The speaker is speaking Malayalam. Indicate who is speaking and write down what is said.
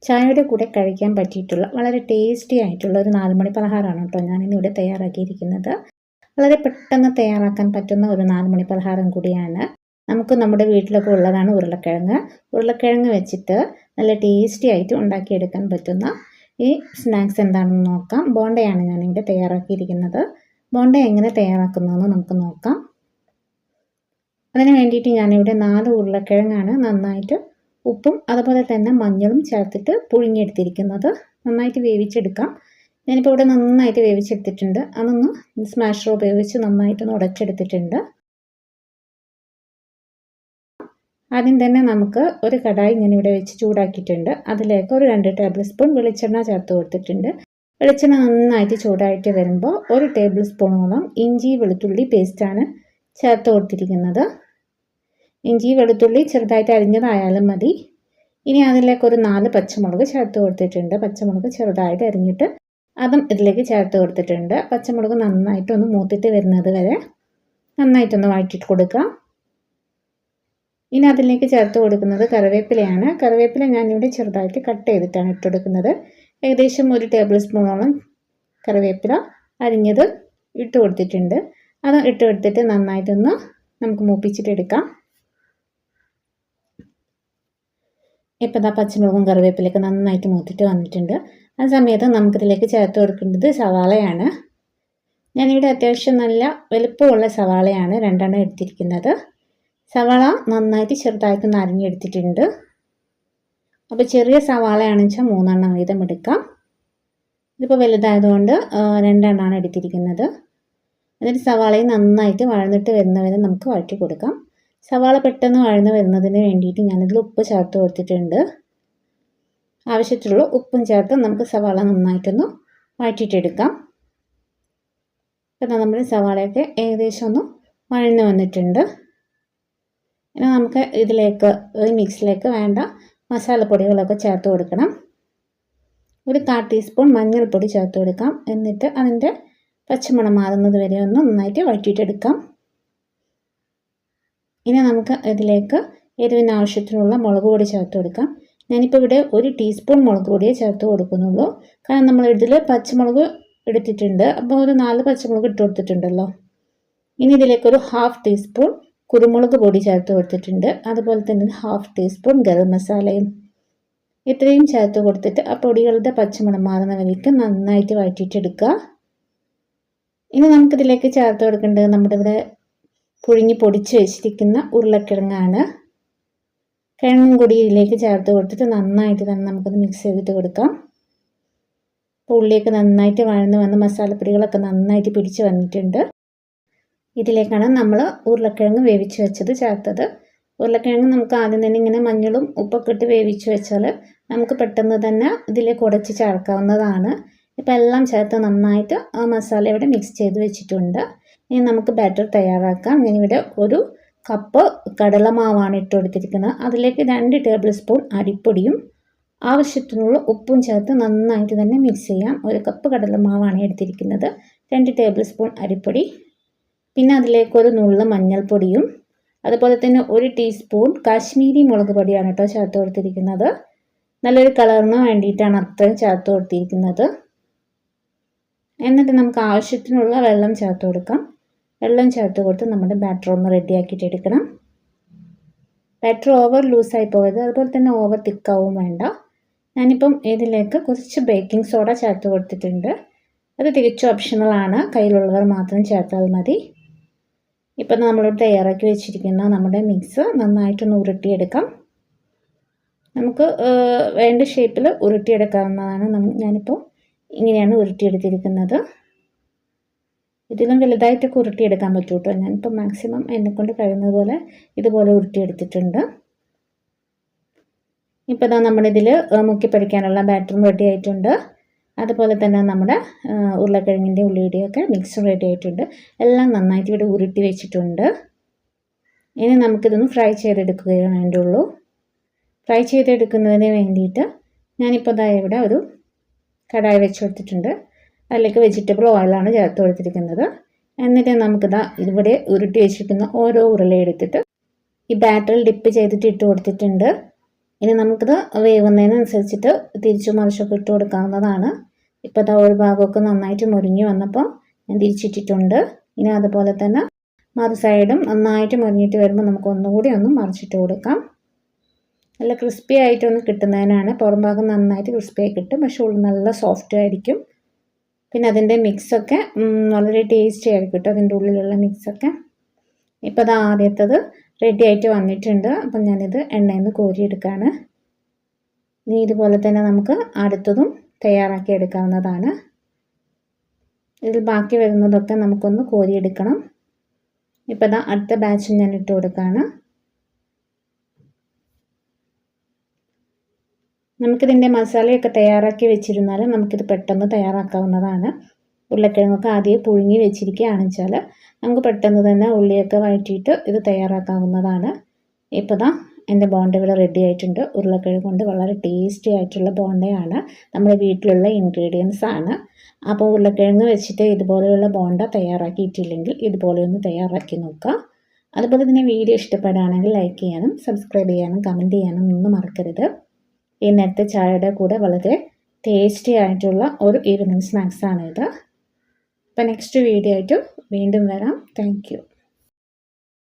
Speaker 1: ചായയുടെ കൂടെ കഴിക്കാൻ പറ്റിയിട്ടുള്ള വളരെ ടേസ്റ്റി ആയിട്ടുള്ള ഒരു 4 മണി പലഹാരമാണ് കേട്ടോ ഞാനിന്നിവിടെ തയ്യാറാക്കിയിരിക്കുന്നത്. വളരെ പെട്ടെന്ന് തയ്യാറാക്കാൻ പറ്റുന്ന ഒരു 4 മണി പലഹാരം കൂടിയാണ്. നമുക്ക് നമ്മുടെ വീട്ടിലൊക്കെ ഉള്ളതാണ് ഉരുളക്കിഴങ്ങ് വെച്ചിട്ട് നല്ല ടേസ്റ്റി ആയിട്ട് ഉണ്ടാക്കിയെടുക്കാൻ പറ്റുന്ന ഈ സ്നാക്സ് എന്താണെന്ന് നോക്കാം. ബോണ്ടയാണ് ഞാനിവിടെ തയ്യാറാക്കിയിരിക്കുന്നത്. ബോണ്ട എങ്ങനെ തയ്യാറാക്കുന്നതെന്ന് നമുക്ക് നോക്കാം. അതിന് വേണ്ടിയിട്ട് ഞാനിവിടെ 4 ഉരുളക്കിഴങ്ങാണ് നന്നായിട്ട് ഉപ്പും അതുപോലെ തന്നെ മഞ്ഞളും ചേർത്തിട്ട് പുഴുങ്ങിയെടുത്തിരിക്കുന്നത്. നന്നായിട്ട് വേവിച്ചെടുക്കാം. ഞാനിപ്പോൾ ഇവിടെ നന്നായിട്ട് വേവിച്ചെടുത്തിട്ടുണ്ട്. അതൊന്ന് സ്മാഷർ ഉപയോഗിച്ച് നന്നായിട്ടൊന്ന് ഉടച്ചെടുത്തിട്ടുണ്ട്. ആദ്യം തന്നെ നമുക്ക് ഒരു കടായി ഞാനിവിടെ വെച്ച് ചൂടാക്കിയിട്ടുണ്ട്. അതിലേക്ക് ഒരു 2 ടേബിൾ സ്പൂൺ വെളിച്ചെണ്ണ ചേർത്ത് കൊടുത്തിട്ടുണ്ട്. വെളിച്ചെണ്ണ നന്നായിട്ട് ചൂടായിട്ട് വരുമ്പോൾ 1 ടേബിൾ സ്പൂണോളം ഇഞ്ചി വെളുത്തുള്ളി പേസ്റ്റാണ് ചേർത്ത് കൊടുത്തിരിക്കുന്നത്. ഇഞ്ചി വെളുത്തുള്ളി ചെറുതായിട്ട് അരിഞ്ഞതായാലും മതി. ഇനി അതിലേക്ക് ഒരു 4 പച്ചമുളക് ചേർത്ത് കൊടുത്തിട്ടുണ്ട്. പച്ചമുളക് ചെറുതായിട്ട് അരിഞ്ഞിട്ട് അതും ഇതിലേക്ക് ചേർത്ത് കൊടുത്തിട്ടുണ്ട്. പച്ചമുളക് നന്നായിട്ടൊന്ന് മൂത്തിട്ട് വരുന്നത് വരെ നന്നായിട്ടൊന്ന് വഴറ്റിയിട്ട് കൊടുക്കുക. ഇനി അതിലേക്ക് ചേർത്ത് കൊടുക്കുന്നത് കറിവേപ്പിലയാണ്. കറിവേപ്പില ഞാനിവിടെ ചെറുതായിട്ട് കട്ട് ചെയ്തിട്ടാണ് ഇട്ട് കൊടുക്കുന്നത്. ഏകദേശം 1 ടേബിൾ സ്പൂണോളം കറിവേപ്പില അരിഞ്ഞത് ഇട്ട് കൊടുത്തിട്ടുണ്ട്. അത് ഇട്ട് കൊടുത്തിട്ട് നന്നായിട്ടൊന്ന് നമുക്ക് മൂപ്പിച്ചിട്ടെടുക്കാം. ഇപ്പോൾ ഇതാ പച്ചമുളകും കറിവേപ്പിലൊക്കെ നന്നായിട്ട് മൂത്തിട്ട് വന്നിട്ടുണ്ട്. ആ സമയത്ത് നമുക്കിതിലേക്ക് ചേർത്ത് കൊടുക്കേണ്ടത് സവാളയാണ്. ഞാനിവിടെ അത്യാവശ്യം നല്ല വലുപ്പമുള്ള സവാളയാണ് 2 എടുത്തിരിക്കുന്നത്. സവാള നന്നായിട്ട് ചെറുതായിട്ടൊന്ന് അരിഞ്ഞെടുത്തിട്ടുണ്ട്. അപ്പോൾ ചെറിയ സവാളയാണെന്ന് വെച്ചാൽ 3 വീതം എടുക്കാം. ഇതിപ്പോൾ വലുതായതുകൊണ്ട് 2 എടുത്തിരിക്കുന്നത്. എന്നിട്ട് സവാളയും നന്നായിട്ട് വഴന്നിട്ട് വരുന്നവരെ നമുക്ക് വഴറ്റി കൊടുക്കാം. സവാള പെട്ടെന്ന് വഴന്ന് വരുന്നതിന് വേണ്ടിയിട്ട് ഞാനിതിൽ ഉപ്പ് ചേർത്ത് കൊടുത്തിട്ടുണ്ട്. ആവശ്യത്തിലുള്ള ഉപ്പും ചേർത്ത് നമുക്ക് സവാള നന്നായിട്ടൊന്ന് വഴറ്റിയിട്ടെടുക്കാം. ഇപ്പം നമ്മുടെ സവാളയൊക്കെ ഏകദേശം ഒന്ന് വഴന്ന് വന്നിട്ടുണ്ട്. ഇനി നമുക്ക് ഇതിലേക്ക് ഈ മിക്സിലേക്ക് വേണ്ട മസാലപ്പൊടികളൊക്കെ ചേർത്ത് കൊടുക്കണം. ഒരു 1/4 ടീസ്പൂൺ മഞ്ഞൾപ്പൊടി ചേർത്ത് കൊടുക്കാം. എന്നിട്ട് അതിൻ്റെ പച്ചമണം മാറുന്നത് വരെ ഒന്ന് നന്നായിട്ട് വഴറ്റിയിട്ടെടുക്കാം. ഇനി നമുക്ക് ഇതിലേക്ക് എരിവിന് ആവശ്യത്തിനുള്ള മുളക് പൊടി ചേർത്ത് കൊടുക്കാം. ഞാനിപ്പോൾ ഇവിടെ 1 ടീസ്പൂൺ മുളക് പൊടിയേ ചേർത്ത് കൊടുക്കുന്നുള്ളൂ. കാരണം നമ്മൾ ഇതിൽ പച്ചമുളക് എടുത്തിട്ടുണ്ട്. അപ്പോൾ ഒരു 4 പച്ചമുളക് ഇട്ട് കൊടുത്തിട്ടുണ്ടല്ലോ. ഇനി ഇതിലേക്ക് ഒരു 1/2 ടീസ്പൂൺ കുരുമുളക് പൊടി ചേർത്ത് കൊടുത്തിട്ടുണ്ട്. അതുപോലെ തന്നെ 1/2 ടീസ്പൂൺ ഗരം മസാലയും ഇത്രയും ചേർത്ത് കൊടുത്തിട്ട് ആ പൊടികളുടെ പച്ചമണം മാറുന്ന വരേക്ക് നന്നായിട്ട് വഴറ്റിയിട്ടെടുക്കുക. ഇനി നമുക്കിതിലേക്ക് ചേർത്ത് കൊടുക്കേണ്ടത് നമ്മുടെ ഇവിടെ പുഴുങ്ങി പൊടിച്ച് വെച്ചിരിക്കുന്ന ഉരുളക്കിഴങ്ങാണ്. കിഴങ്ങും കൂടി ഇതിലേക്ക് ചേർത്ത് കൊടുത്തിട്ട് നന്നായിട്ട് തന്നെ നമുക്കത് മിക്സ് ചെയ്തിട്ട് കൊടുക്കാം. അപ്പോൾ ഉള്ളിലേക്ക് നന്നായിട്ട് വഴന്ന് വന്ന് മസാലപ്പൊടികളൊക്കെ നന്നായിട്ട് പിടിച്ച് വന്നിട്ടുണ്ട്. ഇതിലേക്കാണ് നമ്മൾ ഉരുളക്കിഴങ്ങ് വേവിച്ച് വെച്ചത് ചേർത്തത്. ഉരുളക്കിഴങ്ങ് നമുക്ക് ആദ്യം തന്നെ ഇങ്ങനെ മഞ്ഞളും ഉപ്പൊക്കെ ഇട്ട് വേവിച്ച് വെച്ചാൽ നമുക്ക് പെട്ടെന്ന് തന്നെ ഇതിലേക്ക് ഉടച്ച് ചേർക്കാവുന്നതാണ്. ഇപ്പോൾ എല്ലാം ചേർത്ത് നന്നായിട്ട് ആ മസാല ഇവിടെ മിക്സ് ചെയ്ത് വെച്ചിട്ടുണ്ട്. ഇനി നമുക്ക് ബാറ്റർ തയ്യാറാക്കാം. ഞാനിവിടെ 1 കപ്പ് കടലമാവാണ് ഇട്ട് കൊടുത്തിരിക്കുന്നത്. അതിലേക്ക് 2 ടേബിൾ സ്പൂൺ അരിപ്പൊടിയും ആവശ്യത്തിനുള്ള ഉപ്പും ചേർത്ത് നന്നായിട്ട് തന്നെ മിക്സ് ചെയ്യാം. 1 കപ്പ് കടലമാവാണ് എടുത്തിരിക്കുന്നത്. 2 ടേബിൾ സ്പൂൺ അരിപ്പൊടി, പിന്നെ അതിലേക്ക് ഒരു നുള്ള് മഞ്ഞൾപ്പൊടിയും അതുപോലെ തന്നെ 1 ടീസ്പൂൺ കാശ്മീരി മുളക് പൊടിയാണ് കേട്ടോ ചേർത്ത് കൊടുത്തിരിക്കുന്നത്. നല്ലൊരു കളറിന് വേണ്ടിയിട്ടാണ് അത്രയും ചേർത്ത് കൊടുത്തിരിക്കുന്നത്. എന്നിട്ട് നമുക്ക് ആവശ്യത്തിനുള്ള വെള്ളം ചേർത്ത് കൊടുക്കാം. വെള്ളം ചേർത്ത് കൊടുത്ത് നമ്മുടെ ബാറ്റർ ഒന്ന് റെഡിയാക്കിയിട്ട് എടുക്കണം. ബാറ്റർ ഓവർ ലൂസായി പോകരുത്, അതുപോലെ തന്നെ ഓവർ തിക്കാവും വേണ്ട. ഞാനിപ്പം ഇതിലേക്ക് കുറച്ച് ബേക്കിംഗ് സോഡ ചേർത്ത് കൊടുത്തിട്ടുണ്ട്. അത് തികച്ചും ഓപ്ഷണലാണ്, കയ്യിലുള്ളവർ മാത്രം ചേർത്താൽ മതി. ഇപ്പം നമ്മളിവിടെ തയ്യാറാക്കി വെച്ചിരിക്കുന്ന നമ്മുടെ മിക്സ് നന്നായിട്ടൊന്ന് ഉരുട്ടിയെടുക്കാം. നമുക്ക് വേണ്ട ഷേപ്പിൽ ഉരുട്ടിയെടുക്കാവുന്നതാണ്. ഞാനിപ്പോൾ ഇങ്ങനെയാണ് ഉരുട്ടിയെടുത്തിരിക്കുന്നത്. ഇതിലും വലുതായിട്ടൊക്കെ ഉരുട്ടിയെടുക്കാൻ പറ്റും കേട്ടോ. ഞാനിപ്പോൾ മാക്സിമം എന്നെക്കൊണ്ട് കഴിയുന്നത് പോലെ ഇതുപോലെ ഉരുട്ടിയെടുത്തിട്ടുണ്ട്. ഇപ്പോൾ ഇതാ നമ്മളിതിൽ മുക്കി പൊരിക്കാനുള്ള ബാറ്ററും റെഡി ആയിട്ടുണ്ട്. അതുപോലെ തന്നെ നമ്മുടെ ഉരുളക്കിഴങ്ങിൻ്റെ ഉള്ളിയുടെയൊക്കെ മിക്സും റെഡി ആയിട്ടുണ്ട്. എല്ലാം നന്നായിട്ട് ഇവിടെ ഉരുട്ടി വെച്ചിട്ടുണ്ട്. ഇനി നമുക്കിതൊന്ന് ഫ്രൈ ചെയ്തെടുക്കുകയേ വേണ്ടുള്ളൂ. ഫ്രൈ ചെയ്തെടുക്കുന്നതിന് വേണ്ടിയിട്ട് ഞാനിപ്പോൾ ഇതാ ഇവിടെ ഒരു കടായി വെച്ച് കൊടുത്തിട്ടുണ്ട്. അതിലേക്ക് വെജിറ്റബിൾ ഓയിലാണ് ചേർത്ത് കൊടുത്തിരിക്കുന്നത്. എന്നിട്ട് നമുക്കിതാ ഇവിടെ ഉരുട്ടി വെച്ചിരിക്കുന്ന ഓരോ ഉരുളയെടുത്തിട്ട് ഈ ബാറ്ററിൽ ഡിപ്പ് ചെയ്തിട്ട് ഇട്ട് കൊടുത്തിട്ടുണ്ട്. ഇനി നമുക്കിത് വേവുന്നതിനനുസരിച്ചിട്ട് തിരിച്ചു മറിച്ചൊക്കെ ഇട്ട് കൊടുക്കാവുന്നതാണ്. ഇപ്പോൾ ഇതാ ഒരു ഭാഗമൊക്കെ നന്നായിട്ട് മുരിഞ്ഞ് വന്നപ്പോൾ ഞാൻ തിരിച്ചിട്ടിട്ടുണ്ട്. ഇനി അതുപോലെ തന്നെ മറു സൈഡും നന്നായിട്ട് മുരിഞ്ഞിട്ട് വരുമ്പോൾ നമുക്ക് ഒന്നുകൂടി ഒന്ന് മറിച്ചിട്ട് കൊടുക്കാം. നല്ല ക്രിസ്പി ആയിട്ടൊന്ന് കിട്ടുന്നതിനാണ്. പുറം ഭാഗം നന്നായിട്ട് ക്രിസ്പിയായി കിട്ടും, പക്ഷേ ഉള്ളിൽ നല്ല സോഫ്റ്റ് ആയിരിക്കും. പിന്നെ അതിൻ്റെ മിക്സൊക്കെ വളരെ ടേസ്റ്റി ആയിരിക്കും കേട്ടോ, അതിൻ്റെ ഉള്ളിലുള്ള മിക്സൊക്കെ. ഇപ്പോൾ അത് ആദ്യത്തത് റെഡി ആയിട്ട് വന്നിട്ടുണ്ട്. അപ്പം ഞാനിത് എണ്ണയിൽ നിന്ന് കോരിയെടുക്കുകയാണ്. ഇനി ഇതുപോലെ തന്നെ നമുക്ക് അടുത്തതും തയ്യാറാക്കി എടുക്കാവുന്നതാണ്. ഇതിൽ ബാക്കി വരുന്നതൊക്കെ നമുക്കൊന്ന് കോരിയെടുക്കണം. ഇപ്പോൾ ഇതാ അടുത്ത ബാച്ചും ഞാൻ ഇട്ട് കൊടുക്കുകയാണ്. നമുക്കിതിൻ്റെ മസാലയൊക്കെ തയ്യാറാക്കി വെച്ചിരുന്നാൽ നമുക്കിത് പെട്ടെന്ന് തയ്യാറാക്കാവുന്നതാണ്. ഉരുളക്കിഴങ്ങൊക്കെ ആദ്യം പുഴുങ്ങി വെച്ചിരിക്കുകയാണെന്ന് വെച്ചാൽ നമുക്ക് പെട്ടെന്ന് തന്നെ ഉള്ളിയൊക്കെ വഴറ്റിയിട്ട് ഇത് തയ്യാറാക്കാവുന്നതാണ്. ഇപ്പോൾ ദാ എൻ്റെ ബോണ്ട ഇവിടെ റെഡി ആയിട്ടുണ്ട്. ഉരുളക്കിഴങ്ങ് കൊണ്ട് വളരെ ടേസ്റ്റി ആയിട്ടുള്ള ബോണ്ടയാണ്. നമ്മുടെ വീട്ടിലുള്ള ഇൻഗ്രീഡിയൻസ് ആണ്. അപ്പോൾ ഉരുളക്കിഴങ്ങ് വെച്ചിട്ട് ഇതുപോലെയുള്ള ബോണ്ട തയ്യാറാക്കിയിട്ടില്ലെങ്കിൽ ഇതുപോലെ ഒന്ന് തയ്യാറാക്കി നോക്കുക. അതുപോലെ തന്നെ വീഡിയോ ഇഷ്ടപ്പെടുകയാണെങ്കിൽ ലൈക്ക് ചെയ്യാനും സബ്സ്ക്രൈബ് ചെയ്യാനും കമൻറ്റ് ചെയ്യാനും ഒന്നും മറക്കരുത്. ഈ നേരത്തെ ചായയുടെ കൂടെ വളരെ ടേസ്റ്റി ആയിട്ടുള്ള ഒരു ഈവനിങ് സ്നാക്സാണിത്. അപ്പോൾ നെക്സ്റ്റ് വീഡിയോ ആയിട്ട് വീണ്ടും വരാം. Thank you.